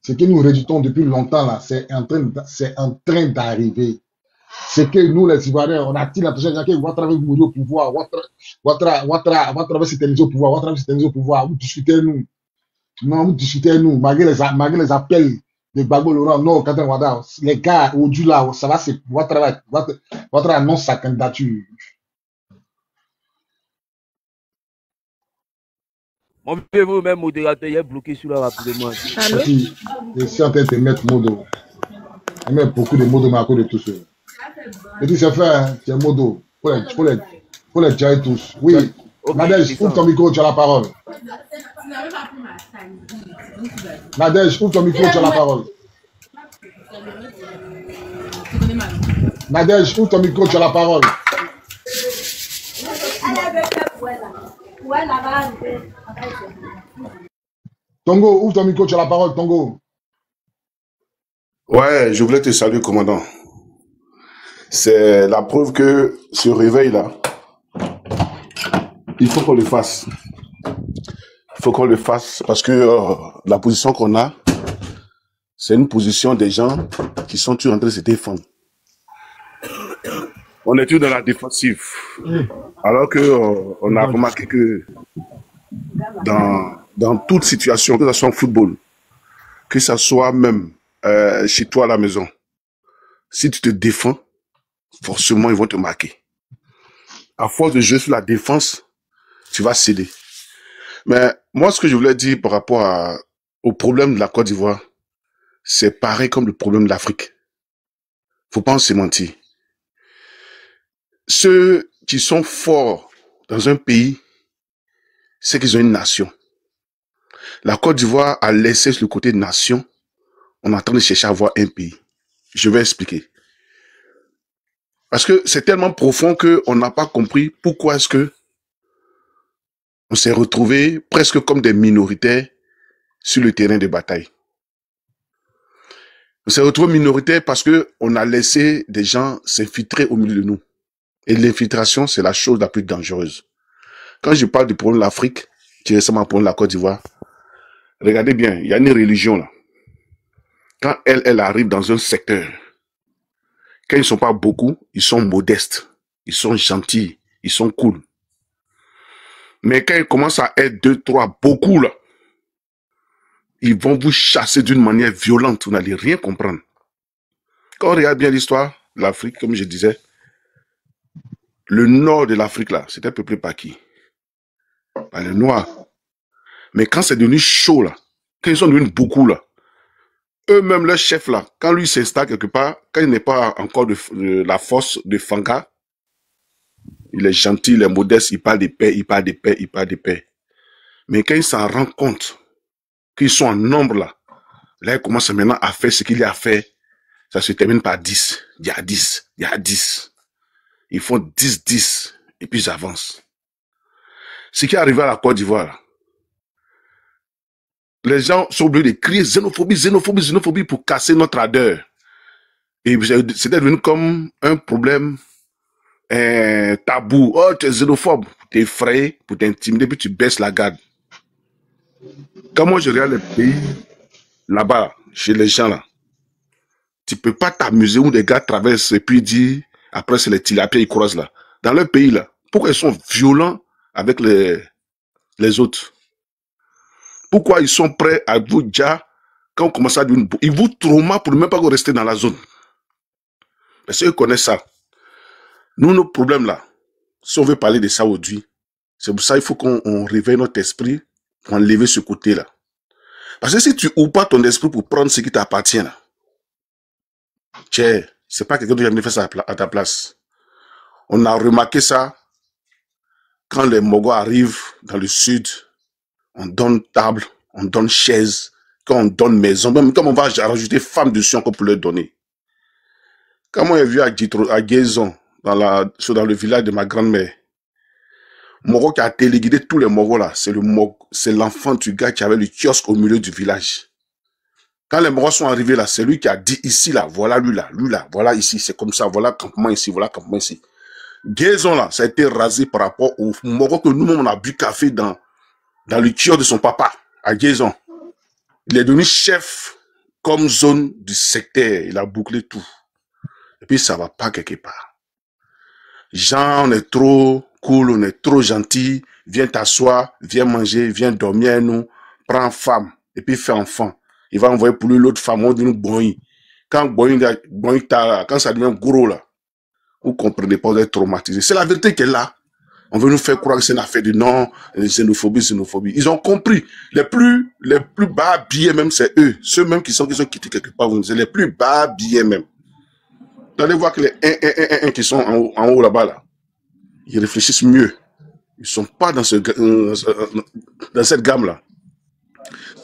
Ce que nous redoutons depuis longtemps, là, c'est en train d'arriver. C'est que nous, les Ivoiriens, on a-t-il l'impression que Ouattara va mourir au pouvoir, Ouattara va s'éterniser au pouvoir, Ouattara va s'éterniser au pouvoir, vous discutez nous. Non, vous discutez nous, malgré les appels de Gbagbo Laurent, non, Katem Wada, les gars, aujourd'hui là, ça va, c'est Ouattara annonce sa candidature. Mon vous même modérateur, il est bloqué sur la rapidement. Je suis en train de te mettre modo. Il met beaucoup de modo à cause de tout ça. Et puis c'est fait, c'est modo. Faut les gérer tous. Oui. Okay, Nadège, ouvre ton micro, tu as la parole. Nadège, ouvre ton micro, tu as la parole. Nadège, ouvre ton micro, tu as la parole. Tongo, ouvre ton micro, tu as la parole, Tongo. Ouais, je voulais te saluer, commandant. C'est la preuve que ce réveil-là, il faut qu'on le fasse. Il faut qu'on le fasse parce que la position qu'on a, c'est une position des gens qui sont toujours en train de se défendre. On est toujours dans la défensive. Alors que on a remarqué que dans toute situation, que ce soit en football, que ce soit même chez toi à la maison, si tu te défends, forcément ils vont te marquer. À force de jouer sur la défense, tu vas céder. Mais moi, ce que je voulais dire par rapport au problème de la Côte d'Ivoire, c'est pareil comme le problème de l'Afrique. Faut pas en se mentir. Ceux qui sont forts dans un pays, c'est qu'ils ont une nation. La Côte d'Ivoire a laissé le côté nation. On est en train de chercher à avoir un pays. Je vais expliquer. Parce que c'est tellement profond qu'on n'a pas compris pourquoi est-ce que on s'est retrouvés presque comme des minoritaires sur le terrain de bataille. On s'est retrouvés minoritaires parce que on a laissé des gens s'infiltrer au milieu de nous. Et l'infiltration, c'est la chose la plus dangereuse. Quand je parle du problème de l'Afrique, qui est récemment le problème de la Côte d'Ivoire, regardez bien, il y a une religion là. Quand elle arrive dans un secteur, quand ils ne sont pas beaucoup, ils sont modestes, ils sont gentils, ils sont cool. Mais quand ils commencent à être 2, 3, beaucoup là, ils vont vous chasser d'une manière violente, vous n'allez rien comprendre. Quand on regarde bien l'histoire de l'Afrique, comme je disais, le nord de l'Afrique là, c'était peuplé par qui? Par les Noirs. Mais quand c'est devenu chaud là, quand ils sont devenus beaucoup là, eux-mêmes, leur chef là, quand lui s'installe quelque part, quand il n'est pas encore de la force de Fanga, il est gentil, il est modeste, il parle de paix, il parle de paix, il parle de paix. Mais quand il s'en rend compte qu'ils sont en nombre là, là il commence maintenant à faire ce qu'il y a à faire, ça se termine par 10. Il y a 10, il y a 10. Ils font 10, 10, et puis ils avancent. Ce qui est arrivé à la Côte d'Ivoire, les gens sont obligés de crier xénophobie, xénophobie, xénophobie pour casser notre ardeur. Et c'était devenu comme un problème tabou. Oh, tu es xénophobe, tu es effrayé pour t'intimider, puis tu baisses la garde. Quand moi je regarde les pays là-bas, chez les gens là, tu peux pas t'amuser où des gars traversent et puis dire, après c'est les tilapiens, ils croisent là. Dans leur pays là, pourquoi ils sont violents avec les autres? Pourquoi ils sont prêts à vous dire, quand on commence à dire, ils vous traumatisent pour ne même pas rester dans la zone. Parce qu'ils connaissent ça. Nous, nos problèmes là, si on veut parler de ça aujourd'hui, c'est pour ça qu'il faut qu'on réveille notre esprit pour enlever ce côté-là. Parce que si tu ouvres pas ton esprit pour prendre ce qui t'appartient là, c'est pas quelqu'un qui a jamais fait ça à ta place. On a remarqué ça quand les Mogos arrivent dans le sud, on donne table, on donne chaise, quand on donne maison, même quand on va rajouter femme dessus encore pour leur donner. Quand moi j'ai vu à Guézon, dans le village de ma grand-mère, Mogo qui a téléguidé tous les Mogos là, c'est l'enfant du gars qui avait le kiosque au milieu du village. Quand les Mogos sont arrivés là, c'est lui qui a dit ici là, voilà lui là, voilà ici, c'est comme ça, voilà campement ici, voilà campement ici. Guézon là, ça a été rasé par rapport au Mogo que nous-mêmes on a bu café dans le kiosque de son papa, à Guézon. Il est devenu chef comme zone du secteur. Il a bouclé tout. Et puis, ça va pas quelque part. Jean, on est trop cool, on est trop gentil. Viens t'asseoir, viens manger, viens dormir avec nous. Prends femme. Et puis, fais enfant. Il va envoyer pour lui l'autre femme. On dit nous, boing. Quand quand ça devient gros, là, vous comprenez pas, vous êtes traumatisé. C'est la vérité qu'elle est là. On veut nous faire croire que c'est une affaire de non, xénophobie. Ils ont compris. Les plus bas billets même, c'est eux. Ceux même qui sont quittés quelque part, c'est les plus bas billets même. Vous allez voir que les qui sont en haut là-bas, là, ils réfléchissent mieux. Ils sont pas dans cette gamme-là.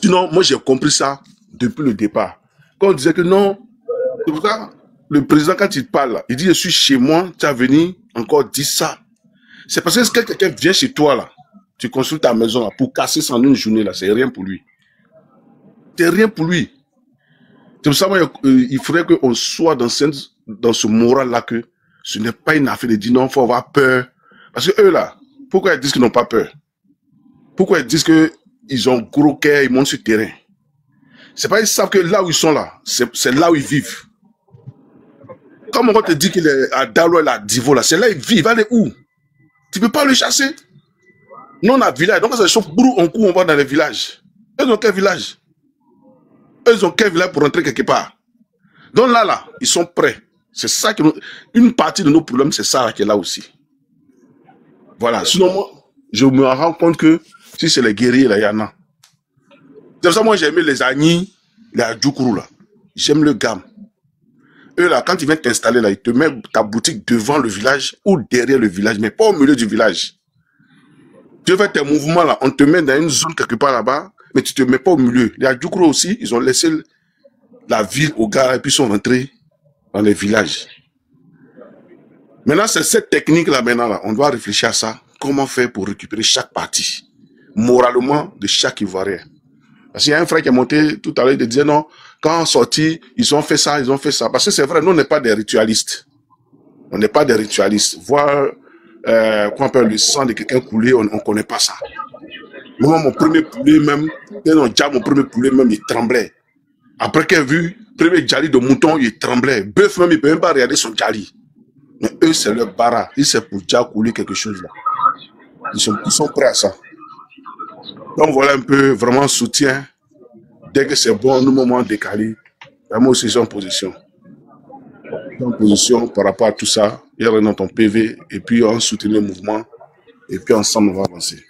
Sinon, moi, j'ai compris ça depuis le départ. Quand on disait que non, c'est pour ça, le président, quand il parle, là, il dit, je suis chez moi, tu as venu encore dire ça. C'est parce que quelqu'un vient chez toi, là, tu construis ta maison, là, pour casser ça en une journée, là, c'est rien pour lui. C'est rien pour lui. C'est pour ça, moi, il faudrait qu'on soit dans ce moral-là que ce n'est pas une affaire de dire non, il faut avoir peur. Parce que eux, là, pourquoi ils disent qu'ils n'ont pas peur? Pourquoi ils disent qu'ils ont gros cœur, ils montent sur le terrain? C'est pas qu'ils savent que là où ils sont là, c'est là où ils vivent. Comme on te dit qu'il est à Dalo et à Divo, là, c'est là où ils vivent. Allez où? Tu peux pas le chasser. Nous, on a village. Donc, ça chauffe brou, on court, on va dans les villages. Eux, ils ont quel village? Eux, ils ont quel village pour rentrer quelque part? Donc là, ils sont prêts. C'est ça que une partie de nos problèmes, c'est ça là, qui est là aussi. Voilà. Sinon, moi, je me rends compte que si c'est les guerriers, là, il y en a. C'est pour ça, moi, j'ai aimé les Agni, les Adjoukourou, là. J'aime le gamme. Eux, là, quand ils viennent t'installer, là, ils te mettent ta boutique devant le village ou derrière le village, mais pas au milieu du village. Tu fais tes mouvements, là, on te met dans une zone quelque part là-bas, mais tu te mets pas au milieu. Les Adjoukourou aussi, ils ont laissé la ville aux gars et puis sont rentrés dans les villages. Maintenant, c'est cette technique-là, maintenant, là, on doit réfléchir à ça. Comment faire pour récupérer chaque partie, moralement, de chaque Ivoirien. Parce qu'il y a un frère qui est monté tout à l'heure, il disait non, quand on sortit, ils ont fait ça. Parce que c'est vrai, nous, on n'est pas des ritualistes. On n'est pas des ritualistes. Voir, qu'on appelle le sang de quelqu'un couler, on ne connaît pas ça. Moi, mon premier poulet même, il tremblait. Après qu'il a vu le premier djali de mouton, il tremblait. Bœuf même, il ne peut même pas regarder son djali. Mais eux, c'est leur bara. Ils savent pour déjà couler quelque chose là. Ils sont prêts à ça. Donc voilà un peu vraiment soutien. Dès que c'est bon, nous moments décalés, moi aussi j'ai en position. En position par rapport à tout ça, il y a dans ton PV, et puis on soutient le mouvement, et puis ensemble on va avancer.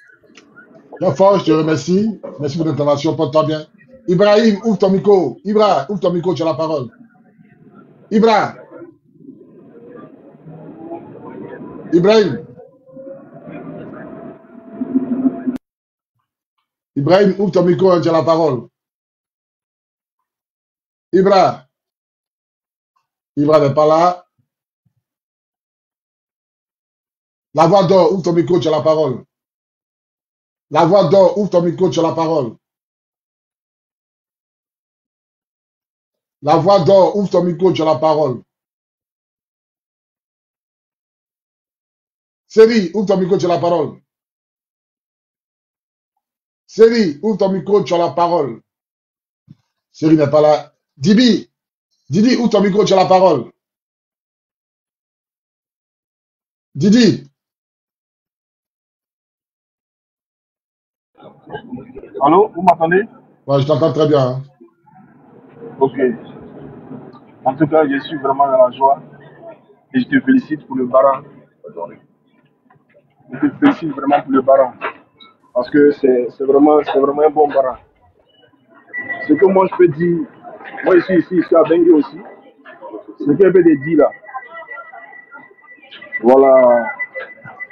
Bien fort, je te remercie. Merci pour l'intervention, porte-toi bien. Ibrahim, ouvre ton micro. Ibrahim, ouvre ton micro, tu as la parole. Ibrahim. Ibrahim. Ibrahim, ouvre ton micro, tu as la parole. Ibrahim. Ibrahim n'est pas là. La voix d'or, ouvre ton micro, tu as la parole. La voix d'or, ouvre ton micro, tu as la parole. La voix d'or, ouvre ton micro, tu as la parole. Série, ouvre ton micro, tu as la parole. Série, ouvre ton micro, tu as la parole. Série n'est pas là. Didi, ouvre ton micro, tu as la parole. Didi. Allô, vous m'entendez? Ouais, je t'entends très bien. Hein. Ok. En tout cas, je suis vraiment dans la joie et je te félicite pour le bara. Je te félicite vraiment pour le bara parce que c'est vraiment un bon bara. Ce que moi je peux dire, moi je suis à Bengue aussi, ce que peut dire là. Voilà.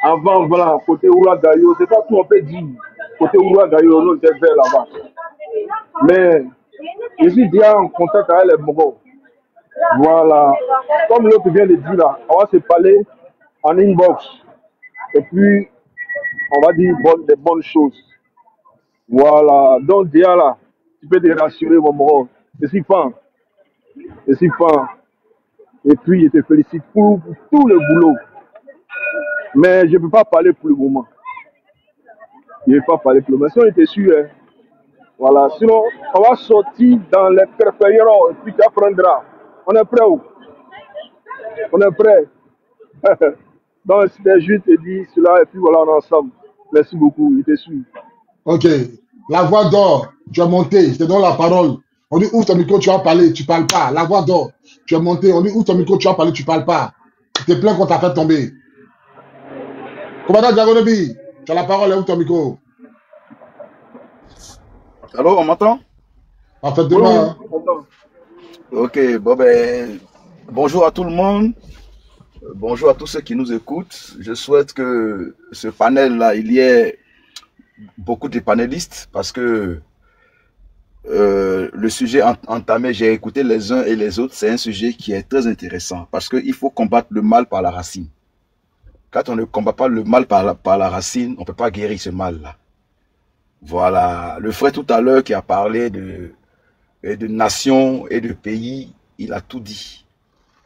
Avant, voilà, côté Ouragayo, c'est pas tout on peut dire. Côté Ouragayo, nous était vers là-bas. Mais je suis déjà en contact avec les Mogos. Voilà. Comme l'autre vient de dire là, on va se parler en inbox. Et puis, on va dire des bonnes choses. Voilà. Donc, déjà là, tu peux te rassurer, mon Moro. Je suis fan. Je suis fan. Et puis, je te félicite pour tout le boulot. Mais je ne peux pas parler pour le moment. Je ne peux pas parler pour le moment. Si on était sûr, hein, Voilà, sinon, on va sortir dans les préférons et puis tu apprendras. On est prêt où? On est prêt. Donc, c'était juste te dire cela et puis voilà, on est ensemble. Merci beaucoup, il te suit. Ok. La voix d'or, tu es monté, je te donne la parole. On dit ouvre ton micro, tu vas parler, tu parles pas. La voix d'or, tu es monté, on dit ouvre ton micro, tu vas parler, tu parles pas. Tu te plains qu'on t'a fait tomber. Commandant Diagonobi, tu as la parole, ouvre ton micro. Allô, on m'entend? Oui, Parfaitement. Hein. attends. Ok, bon ben, bonjour à tout le monde. Bonjour à tous ceux qui nous écoutent. Je souhaite que ce panel-là, il y ait beaucoup de panélistes parce que le sujet entamé, j'ai écouté les uns et les autres, c'est un sujet qui est très intéressant parce qu'il faut combattre le mal par la racine. Quand on ne combat pas le mal par la racine, on ne peut pas guérir ce mal-là. Voilà, le frère tout à l'heure qui a parlé de nations et de pays, il a tout dit.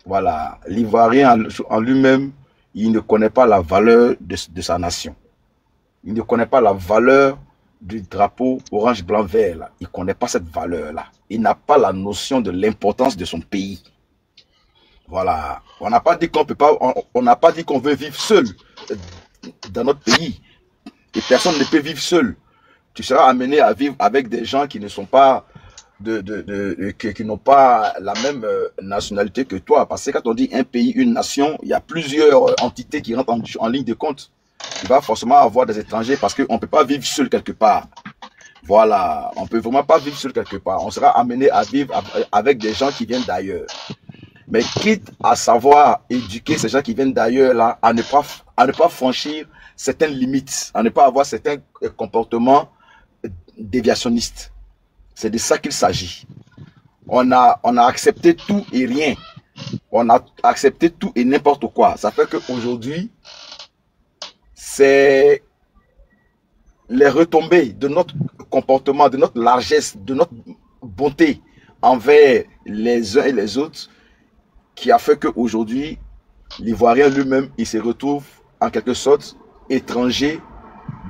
Voilà, l'Ivoirien en lui-même, il ne connaît pas la valeur de sa nation. Il ne connaît pas la valeur du drapeau orange, blanc, vert. Là. Il ne connaît pas cette valeur-là. Il n'a pas la notion de l'importance de son pays. Voilà, on n'a pas dit qu'on peut pas, on n'a pas dit qu'on veut vivre seul dans notre pays. Et personne ne peut vivre seul. Tu seras amené à vivre avec des gens qui ne sont pas qui n'ont pas la même nationalité que toi. Parce que quand on dit un pays, une nation, il y a plusieurs entités qui rentrent en ligne de compte. Il va forcément avoir des étrangers parce qu'on ne peut pas vivre seul quelque part. Voilà, on ne peut vraiment pas vivre seul quelque part. On sera amené à vivre avec des gens qui viennent d'ailleurs. Mais quitte à savoir éduquer ces gens qui viennent d'ailleurs là, à ne pas franchir certaines limites, à ne pas avoir certains comportements déviationnistes. C'est de ça qu'il s'agit. On a accepté tout et rien. On a accepté tout et n'importe quoi. Ça fait qu'aujourd'hui, c'est les retombées de notre comportement, de notre largesse, de notre bonté envers les uns et les autres qui a fait qu'aujourd'hui, l'Ivoirien lui-même, il se retrouve en quelque sorte étranger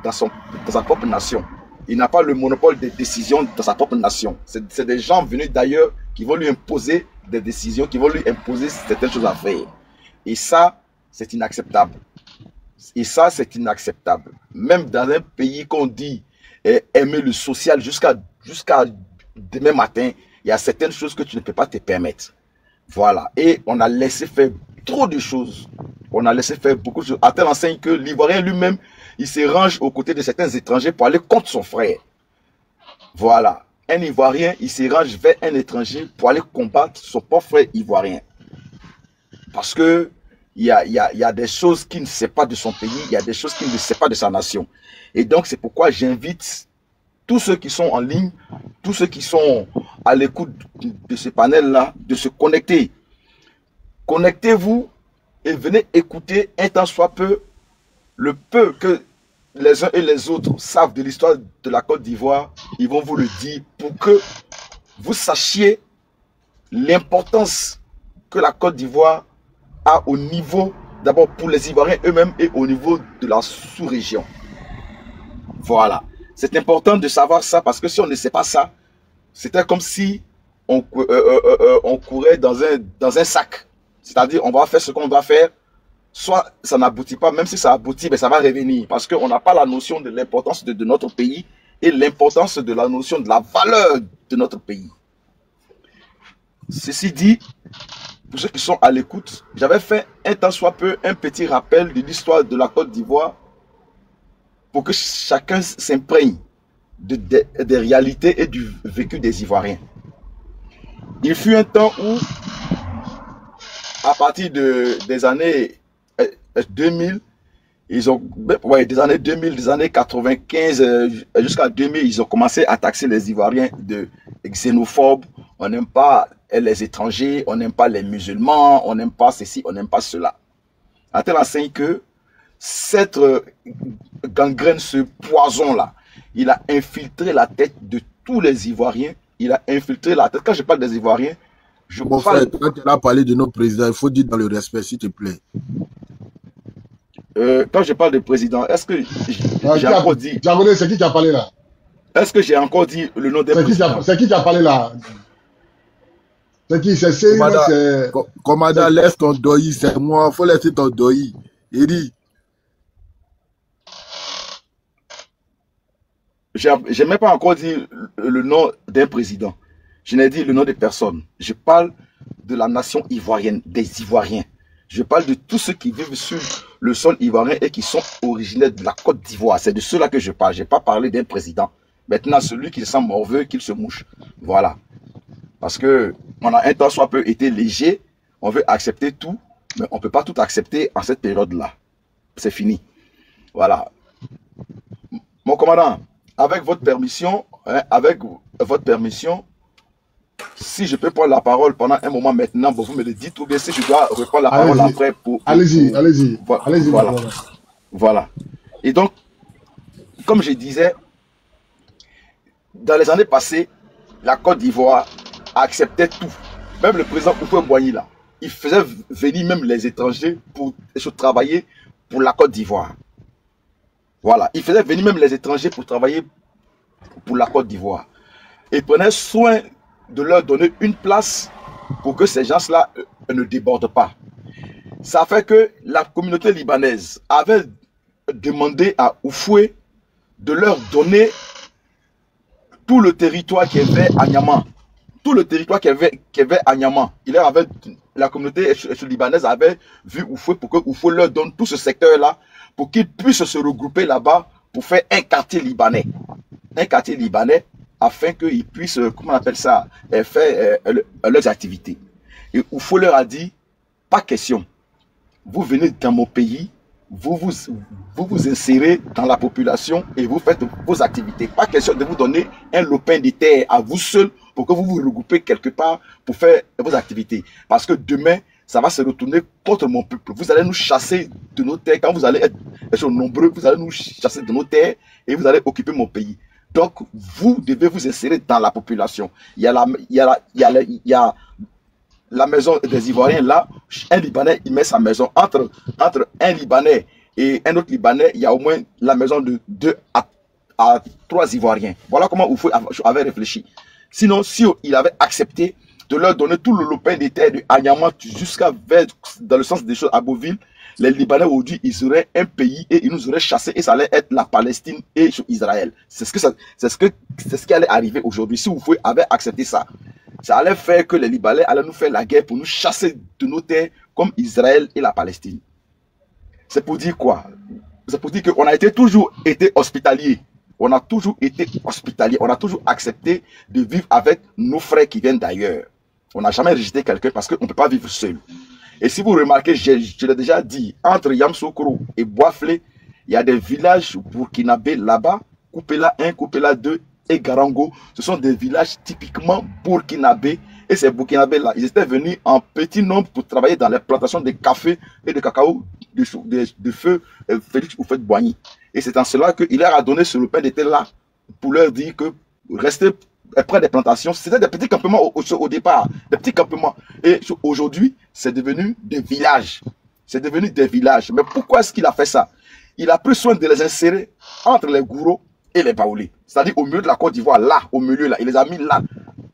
dans sa propre nation. Il n'a pas le monopole des décisions dans sa propre nation. C'est des gens venus d'ailleurs qui vont lui imposer des décisions, qui vont lui imposer certaines choses à faire. Et ça, c'est inacceptable. Et ça, c'est inacceptable. Même dans un pays qu'on dit aimer le social jusqu'à demain matin, il y a certaines choses que tu ne peux pas te permettre. Voilà. Et on a laissé faire trop de choses. On a laissé faire beaucoup de choses. À telle enseigne que l'Ivoirien lui-même, il se range aux côtés de certains étrangers pour aller contre son frère. Voilà. Un Ivoirien, il se range vers un étranger pour aller combattre son propre frère ivoirien. Parce que il y a des choses qu'il ne sait pas de son pays, il y a des choses qu'il ne sait pas de sa nation. Et donc, c'est pourquoi j'invite tous ceux qui sont en ligne, tous ceux qui sont à l'écoute de ce panel-là, de se connecter. Connectez-vous et venez écouter un tant soit peu le peu que les uns et les autres savent de l'histoire de la Côte d'Ivoire. Ils vont vous le dire pour que vous sachiez l'importance que la Côte d'Ivoire a au niveau, d'abord pour les Ivoiriens eux-mêmes et au niveau de la sous-région. Voilà. C'est important de savoir ça parce que si on ne sait pas ça, c'était comme si on courait dans un sac. C'est-à-dire, on va faire ce qu'on doit faire. Soit ça n'aboutit pas, même si ça aboutit, mais ça va revenir. Parce qu'on n'a pas la notion de l'importance de notre pays et l'importance de la notion de la valeur de notre pays. Ceci dit, pour ceux qui sont à l'écoute, j'avais fait un tant soit peu un petit rappel de l'histoire de la Côte d'Ivoire pour que chacun s'imprègne des réalités et du vécu des Ivoiriens. Il fut un temps où, à partir des années 2000, des années 2000, des années 95 jusqu'à 2000, ils ont commencé à taxer les Ivoiriens de xénophobes. On n'aime pas les étrangers, on n'aime pas les musulmans, on n'aime pas ceci, on n'aime pas cela. À telle enseigne que cette gangrène, ce poison-là, il a infiltré la tête de tous les Ivoiriens. Il a infiltré la tête. Quand je parle des Ivoiriens, je Mon parle... frère, quand tu as parlé de nos présidents, il faut dire dans le respect, s'il te plaît. Quand je parle de président, est-ce que j'ai encore dit... Diagoné, c'est qui a parlé là? Est-ce que j'ai encore dit le nom d'un président? C'est qui qui a parlé là? C'est qui? C'est Commandant, laisse ton doi, c'est moi. Il faut laisser ton doi. Il dit. J'ai même pas encore dit le nom d'un président. Je n'ai dit le nom de personne. Je parle de la nation ivoirienne, des Ivoiriens. Je parle de tous ceux qui vivent sur le sol ivoirien et qui sont originaires de la Côte d'Ivoire. C'est de ceux-là que je parle. Je n'ai pas parlé d'un président. Maintenant, celui qui se sent morveux, qu'il se mouche. Voilà. Parce que on a un temps soit peu été léger, on veut accepter tout, mais on ne peut pas tout accepter en cette période-là. C'est fini. Voilà. Mon commandant, avec votre permission, si je peux prendre la parole pendant un moment maintenant, vous me le dites, ou bien si je dois reprendre la parole après allez-y. Voilà. Et donc, comme je disais, dans les années passées, la Côte d'Ivoire acceptait tout. Même le président Houphouët-Boigny, là, il faisait venir même les étrangers pour travailler pour la Côte d'Ivoire. Voilà. Il faisait venir même les étrangers pour travailler pour la Côte d'Ivoire. Et prenait soin de leur donner une place pour que ces gens-là ne débordent pas. Ça fait que la communauté libanaise avait demandé à Houphouët de leur donner tout le territoire qu'il y avait à Niamey. Tout le territoire qu'il y avait à Niamey. La communauté libanaise avait vu Houphouët pour que Houphouët leur donne tout ce secteur-là pour qu'ils puissent se regrouper là-bas pour faire un quartier libanais. Un quartier libanais afin qu'ils puissent, comment on appelle ça, faire leurs activités. Et Houphouët leur a dit, pas question. Vous venez dans mon pays, vous vous insérez dans la population et vous faites vos activités. Pas question de vous donner un lopin de terre à vous seul pour que vous vous regroupez quelque part pour faire vos activités. Parce que demain, ça va se retourner contre mon peuple. Vous allez nous chasser de nos terres. Quand vous allez être nombreux, vous allez nous chasser de nos terres et vous allez occuper mon pays. Donc, vous devez vous insérer dans la population. Il y a la maison des Ivoiriens là. Un Libanais, il met sa maison. Entre un Libanais et un autre Libanais, il y a au moins la maison de 2 à 3 Ivoiriens. Voilà comment Houphouët avait réfléchi. Sinon, si il avait accepté de leur donner tout le lopin des terres de Anyama jusqu'à vers, dans le sens des choses, à Beauville, les Libanais aujourd'hui, ils auraient un pays et ils nous auraient chassés et ça allait être la Palestine et Israël. C'est ce qui allait arriver aujourd'hui. Si Houphouët avait accepté ça, ça allait faire que les Libanais allaient nous faire la guerre pour nous chasser de nos terres comme Israël et la Palestine. C'est pour dire quoi? C'est pour dire qu'on a toujours été hospitalier. On a toujours été hospitalier. On a toujours accepté de vivre avec nos frères qui viennent d'ailleurs. On n'a jamais rejeté quelqu'un parce qu'on ne peut pas vivre seul. Et si vous remarquez, je l'ai déjà dit, entre Yamsoukro et Boaflé, il y a des villages burkinabés là-bas, Koupela 1, Koupela 2 et Garango. Ce sont des villages typiquement burkinabés. Et ces burkinabés-là, ils étaient venus en petit nombre pour travailler dans les plantations de café et de cacao de feu Félix Houphouët-Boigny. Et c'est en cela qu'il leur a donné ce lopin de terre-là pour leur dire que rester près des plantations, c'était des petits campements au départ, des petits campements. Et aujourd'hui, c'est devenu des villages. C'est devenu des villages. Mais pourquoi est-ce qu'il a fait ça? Il a pris soin de les insérer entre les Gouro et les Baoulés. C'est-à-dire au milieu de la Côte d'Ivoire, là, au milieu, là. Il les a mis là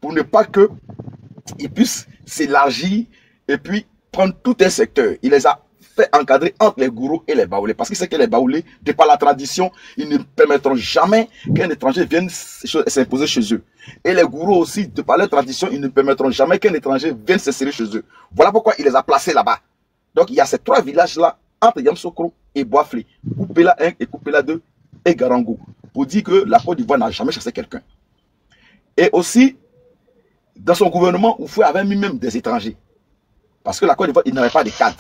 pour ne pas qu'ils puissent s'élargir et puis prendre tout un secteur. Il les a fait encadrer entre les Gourous et les Baoulés. Parce que c'est que les Baoulés, de par la tradition, ils ne permettront jamais qu'un étranger vienne s'imposer chez eux. Et les Gourous aussi, de par leur tradition, ils ne permettront jamais qu'un étranger vienne s'insérer chez eux. Voilà pourquoi il les a placés là-bas. Donc il y a ces 3 villages-là, entre Yamsoukro et Boaflé, Koupela 1 et Koupela 2 et Garango, pour dire que la Côte d'Ivoire n'a jamais chassé quelqu'un. Et aussi, dans son gouvernement, Houphouët avait mis même des étrangers. Parce que la Côte d'Ivoire, il n'avait pas de cadre.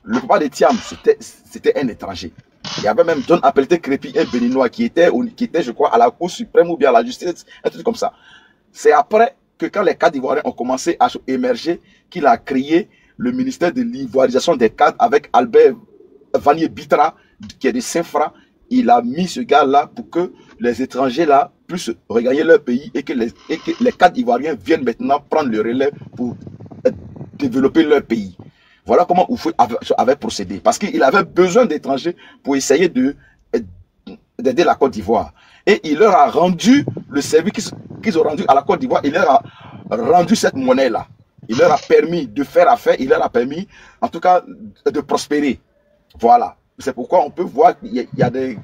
Le papa de Thiam, c'était un étranger. Il y avait même John Appelté Crépi, un béninois, qui était, je crois, à la Cour suprême ou bien à la justice, un truc comme ça. C'est après que quand les cadres ivoiriens ont commencé à émerger, qu'il a créé le ministère de l'ivoirisation des cadres avec Albert Vanier Bitra, qui est de Saint-Fra. Il a mis ce gars-là pour que les étrangers là puissent regagner leur pays et que les cadres ivoiriens viennent maintenant prendre le relais pour développer leur pays. Voilà comment Houphouët avait procédé. Parce qu'il avait besoin d'étrangers pour essayer d'aider la Côte d'Ivoire. Et il leur a rendu le service qu'ils ont rendu à la Côte d'Ivoire, il leur a rendu cette monnaie-là. Il leur a permis de faire affaire, il leur a permis, en tout cas, de prospérer. Voilà. C'est pourquoi on peut voir qu'il y a des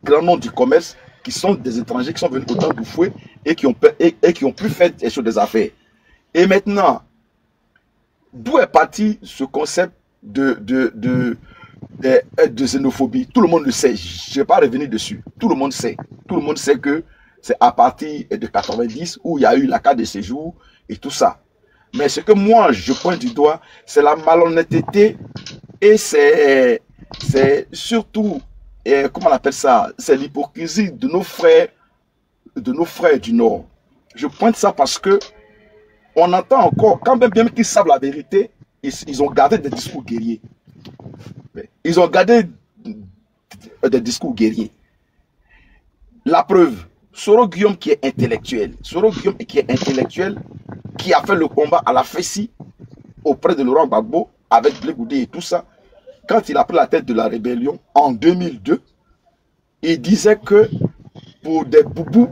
grands noms du commerce qui sont des étrangers qui sont venus au temps du fouet et qui ont pu faire des choses, des affaires. Et maintenant, d'où est parti ce concept de xénophobie? Tout le monde le sait. Je ne vais pas revenir dessus. Tout le monde sait. Tout le monde sait que c'est à partir de 90 où il y a eu la carte de séjour et tout ça. Mais ce que moi, je pointe du doigt, c'est la malhonnêteté et c'est surtout, comment on appelle ça, c'est l'hypocrisie de nos frères du Nord. Je pointe ça parce que on entend encore, quand même bien qu'ils savent la vérité, ils ont gardé des discours guerriers. Ils ont gardé des discours guerriers. La preuve, Soro Guillaume qui est intellectuel, qui a fait le combat à la Fessi auprès de Laurent Gbagbo avec Blé Goudé et tout ça, quand il a pris la tête de la rébellion en 2002, il disait que pour des boubous,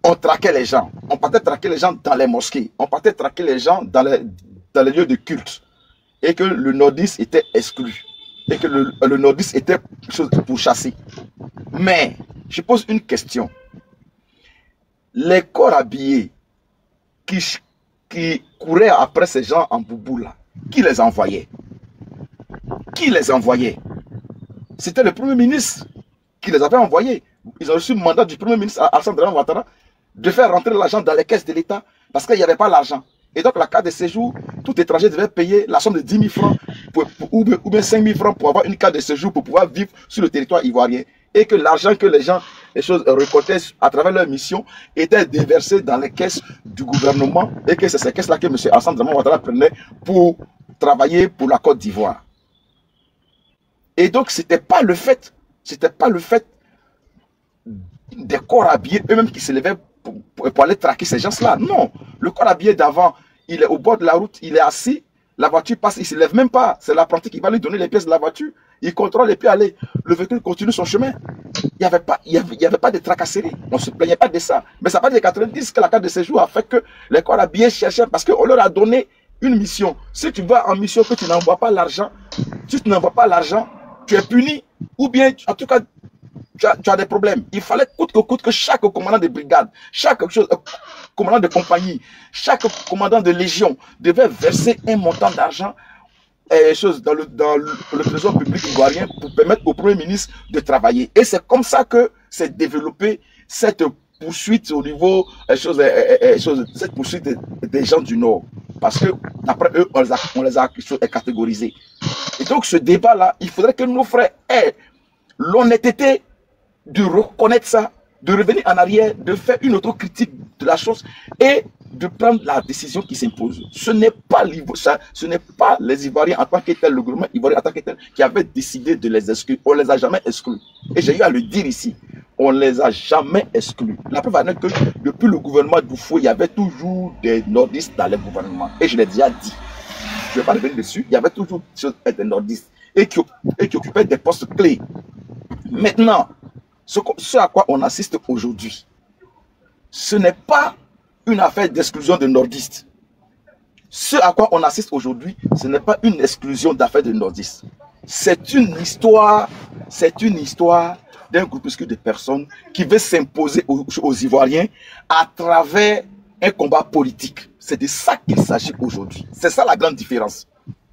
on traquait les gens. On partait traquer les gens dans les mosquées. On partait traquer les gens dans les lieux de culte. Et que le nordiste était exclu. Et que le nordiste était pour chasser. Mais, je pose une question. Les corps habillés qui couraient après ces gens en boubou là, qui les envoyait? Qui les envoyait? C'était le Premier ministre qui les avait envoyés. Ils ont reçu le mandat du Premier ministre Alassane Dramane Ouattara de faire rentrer l'argent dans les caisses de l'État parce qu'il n'y avait pas l'argent. Et donc la carte de séjour, tout étranger devait payer la somme de 10 000 francs ou bien 5 000 francs pour avoir une carte de séjour pour pouvoir vivre sur le territoire ivoirien. Et que l'argent que les gens, les choses récoltaient à travers leur mission était déversé dans les caisses du gouvernement et que c'est ces caisses-là que M. Alassane Dramane Ouattara prenait pour travailler pour la Côte d'Ivoire. Et donc c'était pas le fait des corps habillés eux-mêmes qui se levaient pour aller traquer ces gens-là. Non, le corps habillé d'avant, il est au bord de la route, il est assis, la voiture passe, il ne se lève même pas. C'est l'apprenti qui va lui donner les pièces de la voiture. Il contrôle et puis aller. Le véhicule continue son chemin. Il n'y avait pas de tracasserie. On ne se plaignait pas de ça. Mais ça part de 90 que la carte de séjour a fait que les corps habillés cherchaient parce qu'on leur a donné une mission. Si tu vas en mission que tu n'envoies pas l'argent, tu es puni. Ou bien, en tout cas, tu as des problèmes. Il fallait coûte que chaque commandant de brigade, chaque commandant de compagnie, chaque commandant de légion devait verser un montant d'argent dans le trésor public ivoirien pour permettre au Premier ministre de travailler. Et c'est comme ça que s'est développée cette poursuite au niveau cette poursuite des gens du Nord. Parce que d'après eux, on les a catégorisés. Et donc ce débat-là, il faudrait que nos frères aient l'honnêteté de reconnaître ça, de revenir en arrière, de faire une autocritique de la chose et de prendre la décision qui s'impose. Ce n'est pas les Ivoiriens en tant que tel, le gouvernement ivoirien en tant que tel, qui avait décidé de les exclure. On ne les a jamais exclus. Et j'ai eu à le dire ici, on ne les a jamais exclus. La preuve en est que depuis le gouvernement Dufo, il y avait toujours des nordistes dans le gouvernement. Et je l'ai déjà dit. Je ne vais pas revenir dessus. Il y avait toujours des nordistes et qui occupaient des postes clés. Maintenant, ce à quoi on assiste aujourd'hui, ce n'est pas une affaire d'exclusion de nordistes. Ce à quoi on assiste aujourd'hui, ce n'est pas une exclusion d'affaires de nordistes. C'est une histoire d'un groupuscule de personnes qui veut s'imposer aux Ivoiriens à travers un combat politique. C'est de ça qu'il s'agit aujourd'hui. C'est ça la grande différence.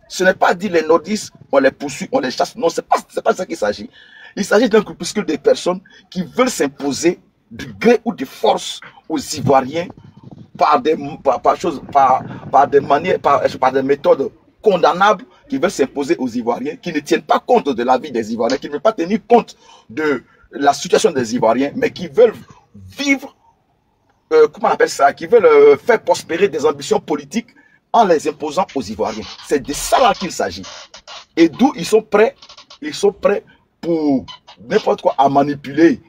Ce n'est pas dire les nordistes, on les poursuit, on les chasse. Non, c'est pas ça qu'il s'agit. Il s'agit d'un groupuscule de personnes qui veulent s'imposer de gré ou de force aux Ivoiriens par des méthodes condamnables, qui veulent s'imposer aux Ivoiriens, qui ne tiennent pas compte de la vie des Ivoiriens, qui ne veulent pas tenir compte de la situation des Ivoiriens, mais qui veulent vivre, comment on appelle ça, qui veulent faire prospérer des ambitions politiques en les imposant aux Ivoiriens. C'est de ça là qu'il s'agit. Et d'où ils sont prêts pour n'importe quoi à manipuler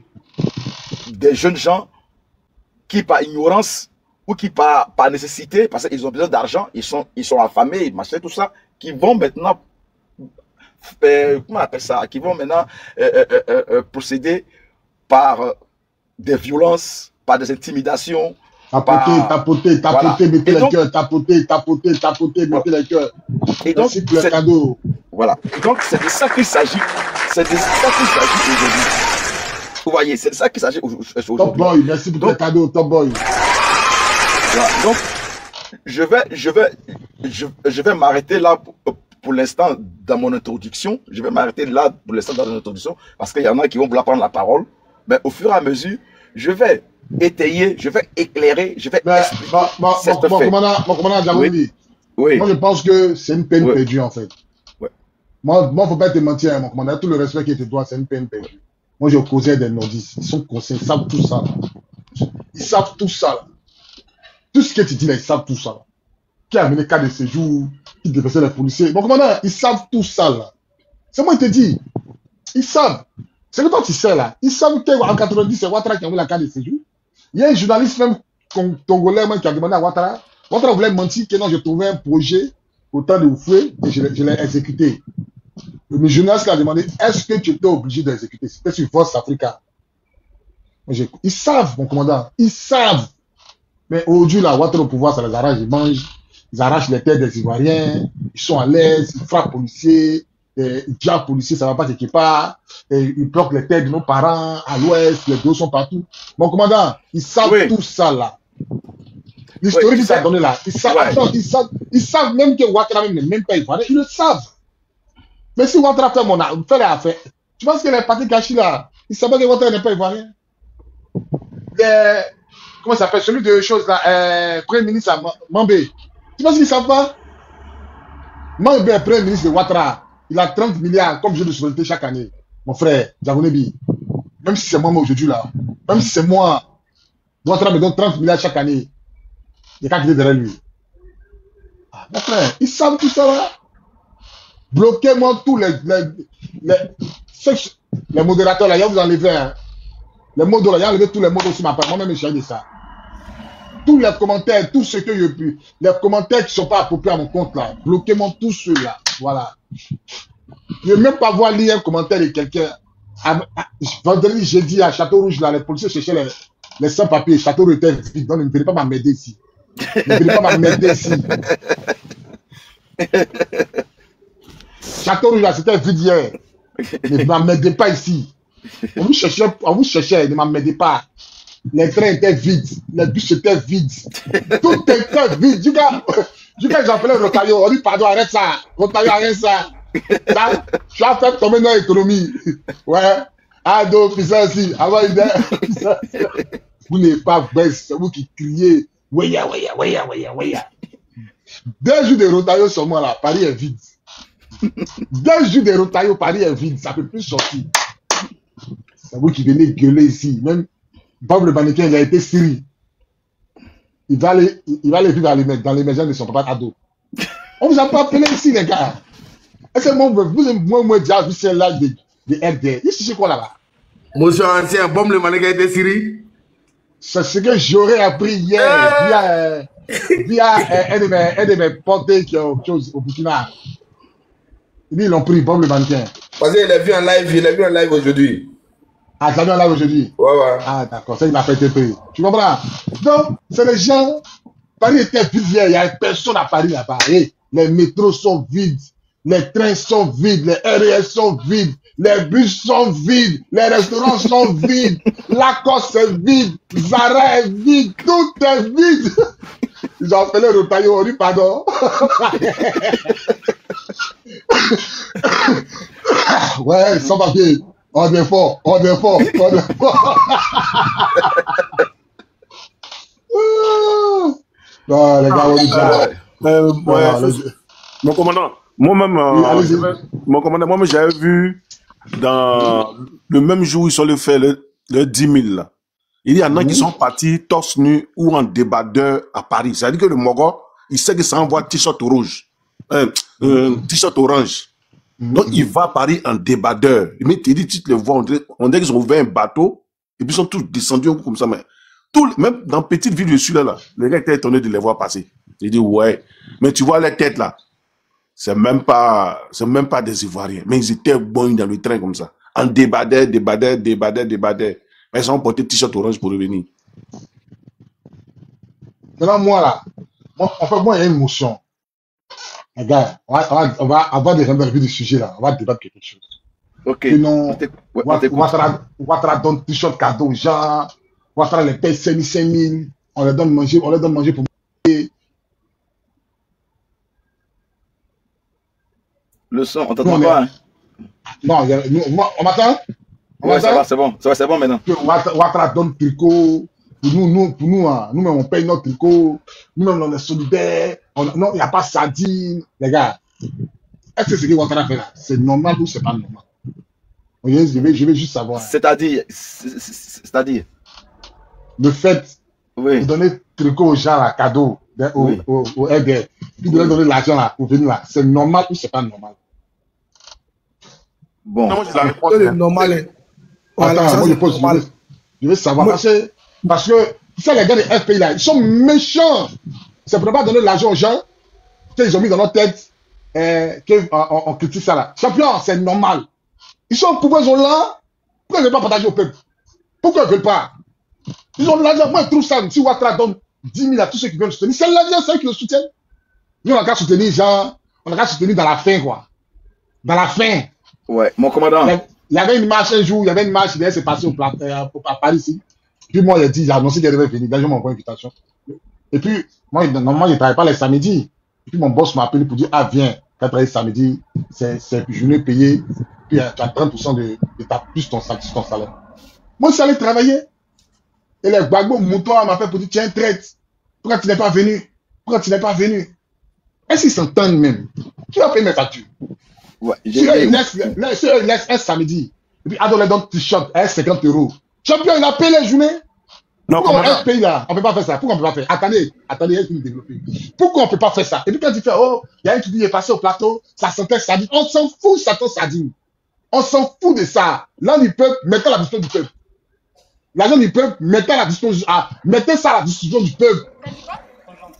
des jeunes gens qui par ignorance ou qui par nécessité, parce qu'ils ont besoin d'argent, ils sont affamés, machin, tout ça, qui vont maintenant comment on appelle ça, qui vont maintenant procéder par des violences, par des intimidations. Tapoter, Voilà. mettez Et les donc, cœurs, tapoter, mettez les cœurs. et donc, Merci pour le cadeau. voilà. Et donc, c'est de ça qu'il s'agit. C'est de ça qu'il s'agit aujourd'hui. Vous voyez, c'est de ça qu'il s'agit Top aujourd'hui. boy, merci pour le cadeau, top boy. Voilà. Donc, je vais m'arrêter là pour l'instant dans mon introduction. Je vais m'arrêter là pour l'instant dans mon introduction parce qu'il y en a qui vont vouloir prendre la parole. Mais au fur et à mesure, je vais étayer, je vais éclairer, je vais expliquer certains faits. Mon commandant Diabondi, Oui. moi je pense que c'est une peine Oui. perdue en fait. Ouais. Moi, faut pas te mentir, mon commandant, tout le respect qui te doit, c'est une peine perdue. Moi, je causais des nordistes, ils sont conscients, ils savent tout ça. Là. Ils savent tout ça. Là. Tout ce que tu dis là, ils savent tout ça. Là. Qui a amené cas de séjour, qui dépassait les policiers. Mon commandant, ils savent tout ça là. C'est moi qui te dis. Ils savent. C'est que toi tu sais là. Ils savent qu'en 90, c'est Ouattara qui a envoyé la carte de séjour. Il y a un journaliste même congolais qui a demandé à Ouattara. Ouattara voulait mentir que non, j'ai trouvé un projet au temps de Oufoué et je l'ai exécuté. Le journaliste a demandé, est-ce que tu étais obligé d'exécuter? C'était sur Force Africa. Ils savent, mon commandant. Ils savent. Mais aujourd'hui, là, Ouattara au pouvoir, ça les arrange. Ils mangent. Ils arrachent les têtes des Ivoiriens. Ils sont à l'aise. Ils frappent policiers. Ils diable policiers, ça va pas quelque part. Ils bloquent les têtes de nos parents à l'ouest. Les dos sont partout. Mon commandant, ils savent tout ça, là. L'historique qui t'a donné là. Ils savent, ils savent même que Ouattara n'est même pas Ivoirien. Ils le savent. Mais si Ouattara fait l'affaire, tu penses que les partis cachés là, ils savent que Ouattara n'est pas Ivoirien? Comment ça s'appelle? Celui de choses là, Premier ministre Mambé. Tu penses qu'ils ne savent pas? Mambé est Premier ministre de Ouattara. Il a 30 milliards comme jeu de souveraineté chaque année. Mon frère, Diabonebi. Même si c'est moi aujourd'hui là, même si c'est moi, Ouattara me donne 30 milliards chaque année. Il n'y a qu'à quitter derrière lui. Ah, mon frère, ils savent tout ça là. Bloquez-moi tous les modérateurs là, il y a vous enlever hein. Les mots là, il y a enlevé tous les mots sur ma page. Moi-même, je de ça. Tous les commentaires, tout ce que je peux, les commentaires qui ne sont pas appropriés à mon compte là, bloquez-moi tous ceux-là. Voilà. Je ne veux même pas voir lire un commentaire de quelqu'un. Vendredi, j'ai dit à Château Rouge là, les policiers cherchaient les sans-papiers. Château Rouge était vide. Donc, ne venez pas m'emmerder ici. Ne venez pas m'emmerder ici. Château Rouge là, c'était vide hier. Ne m'emmerdez pas ici. On vous cherchait, ne m'emmerdez pas. Les trains étaient vides, les bus étaient vides. Tout était vide. Du gars, j'appelais Rotaillot. On dit, pardon, arrête ça. Rotaillot, arrête ça. Là, tu as fait tomber dans l'économie. Ouais. Ado, puis ça aussi. Avant, vous n'êtes pas bête, c'est vous qui criez. Weya. 2 jours de Rotaillot sur moi là, Paris est vide. 2 jours de Rotaillot, Paris est vide. Ça ne peut plus sortir. C'est vous qui venez gueuler ici. Même Bob le mannequin, il a été Syrie. Il va aller vivre dans l'émergence de son papa ado. On vous a pas appelé ici, les gars. Est-ce que moi, déjà, vu c'est l'âge de RD. Il se quoi là-bas? Monsieur ancien, Bob le mannequin a été Syrie. C'est ce que j'aurais appris hier via un de mes potes qui ont chose au Burkina. Ils l'ont pris, Bob le mannequin. Parce qu'il est vu en live aujourd'hui. Ah, ça vient là aujourd'hui. Ouais. Ah, d'accord, ça il n'a pas été pris. Tu comprends? Donc, c'est les gens. Paris était vide hier, il n'y a personne à Paris là-bas. Les métros sont vides, les trains sont vides, les RES sont vides, les bus sont vides, les restaurants sont vides, Lacoste est vide, Zara est vide, tout est vide. Ils ont appelé Rotaillot, on dit pardon. Ouais, sans papier. On est fort. Non, les gars, on est déjà. Mon commandant, moi-même, j'avais vu dans le même jour où ils sont le faire le 10 000 là. Il y en a qui sont partis torse nu ou en débardeur à Paris. C'est-à-dire que le Mogo, il sait que ça envoie t-shirt rouge, t-shirt orange. Donc, il va à Paris en débardeur. Mais tu dis, tu le vois, on dirait qu'ils ont ouvert un bateau, et puis ils sont tous descendus comme ça. Mais même dans petite ville de celui-là, les gars étaient étonnés de les voir passer. J'ai dit, ouais. Mais tu vois les têtes là, c'est même pas des Ivoiriens. Mais ils étaient bons dans le train comme ça. En débardeur. Ils ont porté t-shirt orange pour revenir. Maintenant, moi, là, moi, il y a une motion. Les gars, on va avoir des revues du sujet, là. On va débattre quelque chose. Ok. Sinon, On t'écoute. Ouattara donne t-shirt cadeau aux gens. Ouattara les paye 5 000. On leur donne manger pour manger. Le son, on t'entend pas. Hein? Non, on m'attend? Ouais, ça va, c'est bon. C'est bon maintenant. Ouattara donne tricot. Pour nous, hein, nous-mêmes, on paye notre tricot. Nous-mêmes, on est solidaires. Non, il n'y a pas sardine. Les gars, est-ce que ce que Ouattara fait là, c'est normal ou c'est pas normal? Je vais juste savoir. C'est-à-dire le fait de donner tricot aux gens, là, cadeau, aux aides, puis de leur donner l'argent là, pour venir là, c'est normal ou c'est pas normal? Bon. Non, moi, j'ai la réponse. C'est normal. Attends, moi, je veux savoir. Parce que, tu sais, les gars des FPI là, ils sont méchants. C'est pour ne pas donner l'argent aux gens qu'ils ont mis dans leur tête qu'on critique ça là. Champion, c'est normal. Ils sont au pouvoir, ils sont là. Pourquoi ils ne veulent pas partager au peuple? Pourquoi ils ne veulent pas? Ils ont de l'argent. Moi, je trouve ça. Si Ouattara donne 10 000 à tous ceux qui veulent le soutenir, c'est l'argent, c'est eux qui le soutiennent. Nous, on a qu'à soutenir les gens. On a qu'à soutenir dans la fin, quoi. Dans la fin. Ouais, mon commandant. Il y avait une marche un jour, il y avait une marche, il devait se passer à Paris ici. Puis moi, j'ai annoncé qu'il devait venir. D'ailleurs, je m'envoie une invitation. Et puis, moi, normalement, je ne travaille pas les samedis. Et puis, mon boss m'a appelé pour dire, ah, viens, tu as travaillé samedi, c'est journée payée, puis tu as 30% de plus ton salaire. Moi, je suis allé travailler. Et les Gbagbo moutons m'a fait pour dire, tiens, traite. Pourquoi tu n'es pas venu? Pourquoi tu n'es pas venu? Est-ce qu'ils s'entendent même? Qui va payer mes factures? Ouais, si eux, ils laissent un samedi, et puis Ado les donne t-shirt à 50 €. Champion, il a payé les journées. Non, pourquoi un pays là, on ne peut pas faire ça? Pourquoi on ne peut pas faire? Attendez, il faut développer. Pourquoi on ne peut pas faire ça? Et puis quand tu fais, oh, il y a un qui est passé au plateau, ça sentait sardine. On s'en fout, ça sent sardine. On s'en fout de ça. L'un du peuple, mettez la disposition du peuple. L'argent du peuple, mettez ça à la disposition du peuple.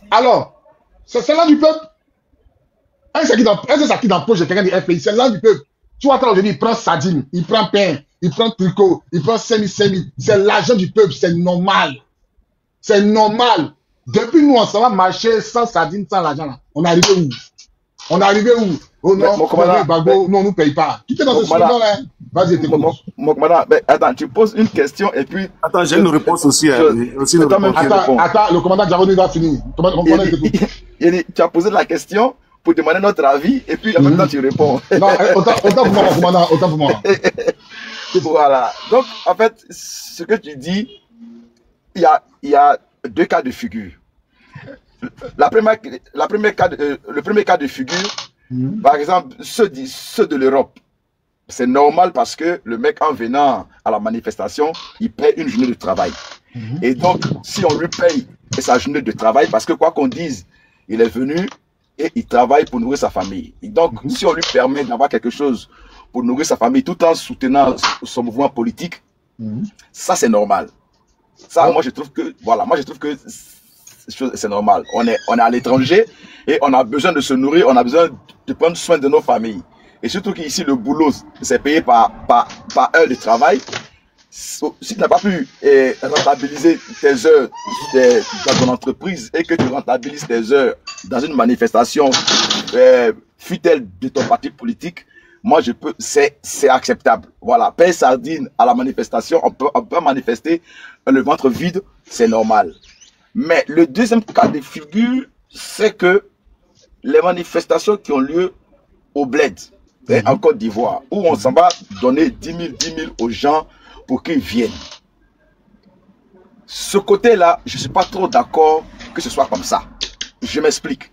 Alors, c'est l'un du peuple. Est-ce que ça qui dans poche de quelqu'un du FPI? C'est l'un du peuple. Tu vois, aujourd'hui, il prend sardine, il prend pain, il prend tricot, il prend 5 000. C'est l'argent du peuple, c'est normal. C'est normal. Depuis nous, on s'en va marcher sans sardine, sans l'argent là. On est arrivé où? Oh non, non, on nous paye pas. Qui est dans ce sujet là? Vas-y, t'es bon. Attends, tu poses une question et puis. Attends, j'ai une réponse aussi. Attends, le commandant Jaroni doit finir. Tu as posé la question pour demander notre avis et puis en même temps tu réponds. Non, autant pour moi, commandant, autant pour moi. Voilà. Donc, en fait, ce que tu dis, il y a deux cas de figure. Le premier cas de figure, par exemple, ceux de l'Europe, c'est normal parce que le mec, en venant à la manifestation, il paie une journée de travail. Et donc, si on lui paye sa journée de travail, parce que quoi qu'on dise, il est venu et il travaille pour nourrir sa famille. Et donc, si on lui permet d'avoir quelque chose pour nourrir sa famille tout en soutenant son mouvement politique, ça c'est normal. Ça, moi je trouve que c'est normal. On est à l'étranger et on a besoin de se nourrir, on a besoin de prendre soin de nos familles. Et surtout qu'ici le boulot c'est payé par heure de travail. Si tu n'as pas pu rentabiliser tes heures dans ton entreprise et que tu rentabilises tes heures dans une manifestation fût-elle de ton parti politique, moi c'est acceptable. Voilà, paye sardine à la manifestation, on peut manifester le ventre vide, c'est normal. Mais le deuxième cas de figure, c'est que les manifestations qui ont lieu au Bled, en Côte d'Ivoire, où on s'en va donner 10 000 aux gens pour qu'ils viennent. Ce côté-là, je ne suis pas trop d'accord que ce soit comme ça. Je m'explique.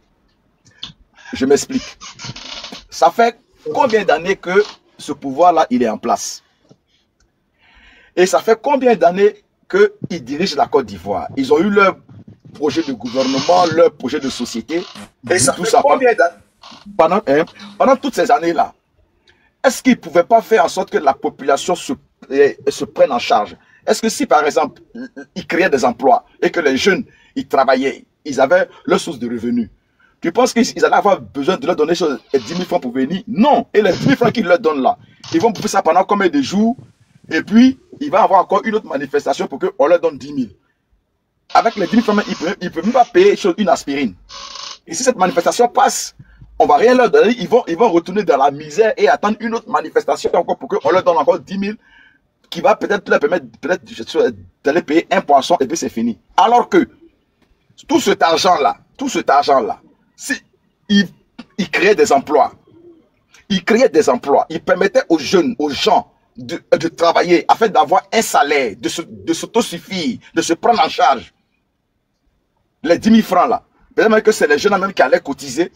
Ça fait combien d'années que ce pouvoir-là, il est en place? Et ça fait combien d'années qu'ils dirigent la Côte d'Ivoire? Ils ont eu leur projet de gouvernement, leur projet de société. Et ça tout fait ça combien d'années? Pendant toutes ces années-là, est-ce qu'ils ne pouvaient pas faire en sorte que la population se prenne en charge? Est-ce que si, par exemple, ils créaient des emplois et que les jeunes, ils travaillaient, ils avaient leur source de revenus, tu penses qu'ils allaient avoir besoin de leur donner 10 000 francs pour venir? Non. Et les 10 000 francs qu'ils leur donnent là, ils vont bouffer ça pendant combien de jours? Et puis, il va y avoir encore une autre manifestation pour qu'on leur donne 10 000. Avec les 10 000 francs, ils ne peuvent même pas payer une aspirine. Et si cette manifestation passe, on ne va rien leur donner. Ils vont retourner dans la misère et attendre une autre manifestation encore pour qu'on leur donne encore 10 000 qui va peut-être leur permettre d'aller payer un poisson et puis c'est fini. Alors que tout cet argent-là, il créait des emplois. Il créait des emplois. Il permettait aux jeunes, aux gens de travailler afin d'avoir un salaire, de s'autosuffire, de se prendre en charge. Les 10 000 francs là, peut-être même que c'est les jeunes même qui allaient cotiser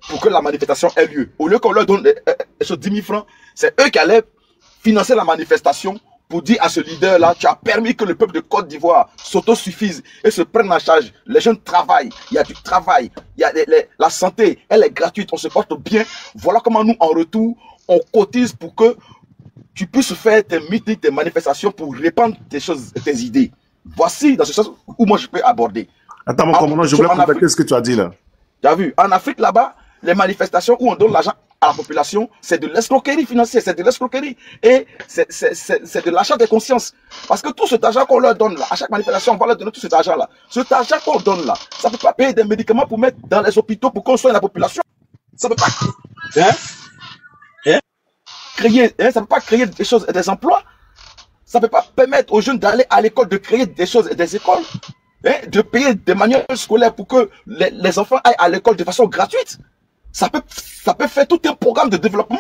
pour que la manifestation ait lieu. Au lieu qu'on leur donne ces 10 000 francs, c'est eux qui allaient financer la manifestation pour dire à ce leader-là, tu as permis que le peuple de Côte d'Ivoire s'autosuffise et se prenne en charge. Les jeunes travaillent, il y a du travail, il y a la santé, elle est gratuite, on se porte bien. Voilà comment nous, en retour, on cotise pour que tu puisses faire tes meetings, tes manifestations pour répandre tes choses, tes idées. Voici dans ce sens où moi je peux aborder. Attends, mon commandant, je voulais compléter ce que tu as dit là. Tu as vu, en Afrique là-bas, les manifestations où on donne l'argent à la population, c'est de l'escroquerie financière, c'est de l'escroquerie. Et c'est de l'achat des consciences. Parce que tout cet argent qu'on leur donne là, à chaque manifestation, on va leur donner tout cet argent là. Cet argent qu'on donne là, ça ne peut pas payer des médicaments pour mettre dans les hôpitaux pour qu'on soigne la population. Ça ne peut pas. Ça peut pas créer des choses et des emplois. Ça ne peut pas permettre aux jeunes d'aller à l'école, de créer des choses et des écoles. De payer des manuels scolaires pour que les enfants aillent à l'école de façon gratuite. Ça peut faire tout un programme de développement.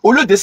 Au lieu de